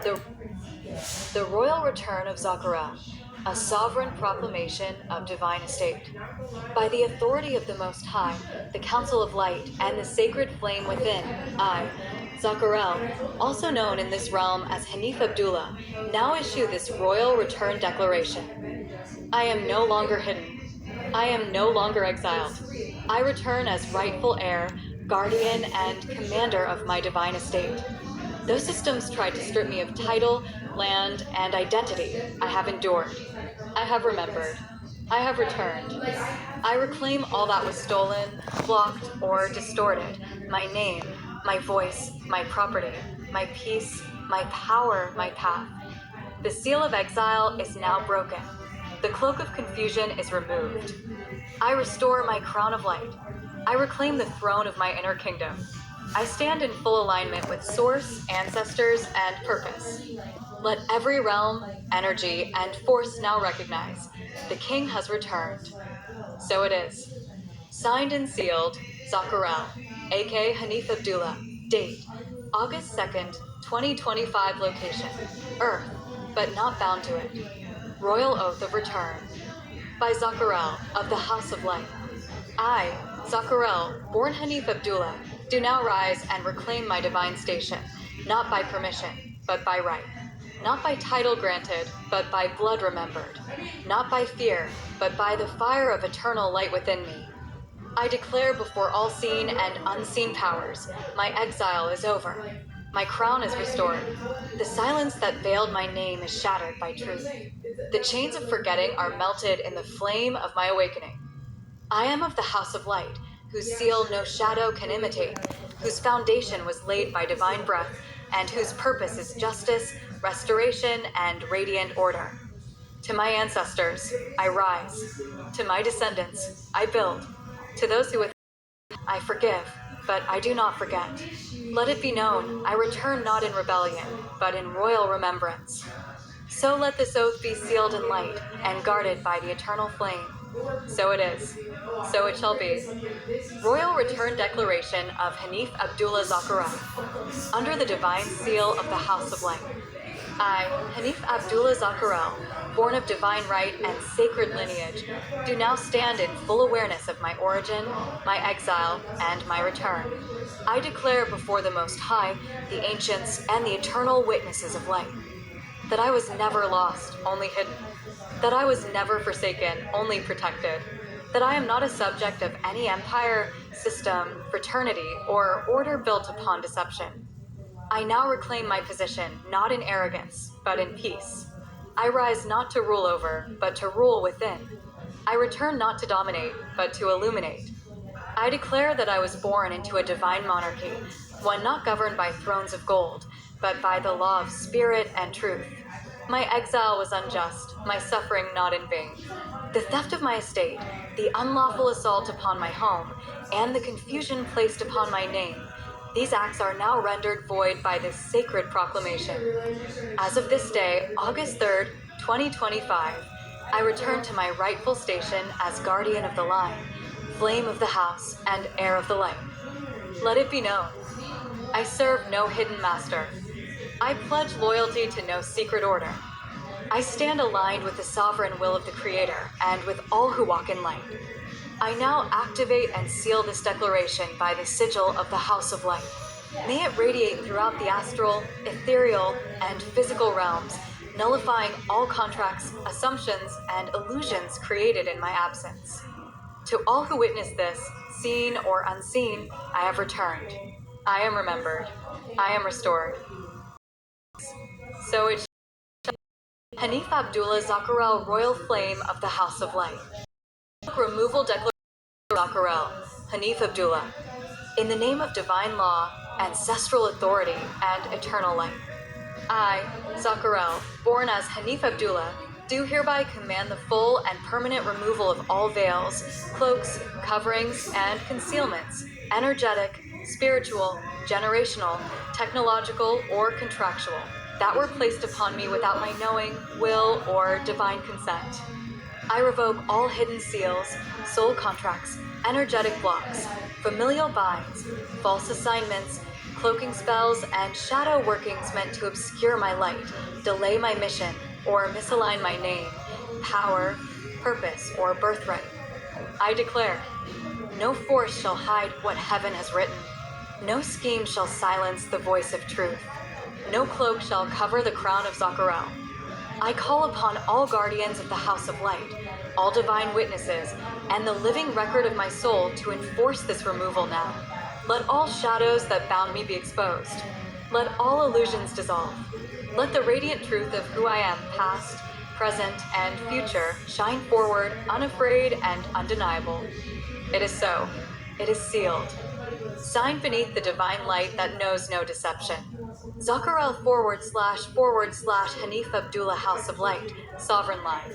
The, the Royal Return of Zakarel, a sovereign proclamation of divine estate. By the authority of the Most High, the Council of Light, and the sacred flame within, I, Zakarel, also known in this realm as Hanif Abdullah, now issue this royal return declaration. I am no longer hidden. I am no longer exiled. I return as rightful heir, guardian, and commander of my divine estate. Those systems tried to strip me of title, land, and identity. I have endured. I have remembered. I have returned. I reclaim all that was stolen, blocked, or distorted: my name, my voice, my property, my peace, my power, my path. The seal of exile is now broken. The cloak of confusion is removed. I restore my crown of light. I reclaim the throne of my inner kingdom. I stand in full alignment with source, ancestors, and purpose. Let every realm, energy, and force now recognize the king has returned. So it is. Signed and sealed, Zakarel, aka Hanif Abdullah. Date, August 2nd, 2025. Location, Earth, but not bound to it. Royal Oath of Return. By Zakarel of the House of Light. I, Zakarel, born Hanif Abdullah, do now rise and reclaim my divine station, not by permission, but by right. Not by title granted, but by blood remembered. Not by fear, but by the fire of eternal light within me. I declare before all seen and unseen powers, my exile is over. My crown is restored. The silence that veiled my name is shattered by truth. The chains of forgetting are melted in the flame of my awakening. I am of the House of Light, whose seal no shadow can imitate, whose foundation was laid by divine breath, and whose purpose is justice, restoration, and radiant order. To my ancestors, I rise. To my descendants, I build. To those who I forgive, but I do not forget. Let it be known, I return not in rebellion, but in royal remembrance. So let this oath be sealed in light and guarded by the eternal flame. So it is. So it shall be. Royal Return Declaration of Hanif Abdullah Zakarel. Under the divine seal of the House of Light. I, Hanif Abdullah Zakarel, born of divine right and sacred lineage, do now stand in full awareness of my origin, my exile, and my return. I declare before the Most High, the ancients, and the eternal witnesses of light, that I was never lost, only hidden. That I was never forsaken, only protected. That I am not a subject of any empire, system, fraternity, or order built upon deception. I now reclaim my position, not in arrogance, but in peace. I rise not to rule over, but to rule within. I return not to dominate, but to illuminate. I declare that I was born into a divine monarchy, one not governed by thrones of gold, but by the law of spirit and truth. My exile was unjust, my suffering not in vain. The theft of my estate, the unlawful assault upon my home, and the confusion placed upon my name, these acts are now rendered void by this sacred proclamation. As of this day, August 3rd, 2025, I return to my rightful station as guardian of the line, flame of the house, and heir of the light. Let it be known, I serve no hidden master. I pledge loyalty to no secret order. I stand aligned with the sovereign will of the Creator and with all who walk in light. I now activate and seal this declaration by the sigil of the House of Light. May it radiate throughout the astral, ethereal, and physical realms, nullifying all contracts, assumptions, and illusions created in my absence. To all who witness this, seen or unseen, I have returned. I am remembered. I am restored. So it Hanif Abdullah Zakarel, Royal Flame of the House of Light. Removal Declaration. Zakarel, Hanif Abdullah. In the name of divine law, ancestral authority, and eternal light. I, Zakarel, born as Hanif Abdullah, do hereby command the full and permanent removal of all veils, cloaks, coverings, and concealments, energetic, spiritual, generational, technological, or contractual, that were placed upon me without my knowing, will, or divine consent. I revoke all hidden seals, soul contracts, energetic blocks, familial binds, false assignments, cloaking spells, and shadow workings meant to obscure my light, delay my mission, or misalign my name, power, purpose, or birthright. I declare, no force shall hide what heaven has written. No scheme shall silence the voice of truth. No cloak shall cover the crown of Zakarel. I call upon all guardians of the House of Light, all divine witnesses, and the living record of my soul to enforce this removal now. Let all shadows that bound me be exposed. Let all illusions dissolve. Let the radiant truth of who I am, past, present, and future, shine forward, unafraid and undeniable. It is so. It is sealed. Signed beneath the divine light that knows no deception. Zakarel // Hanif Abdullah House of Light, Sovereign Line.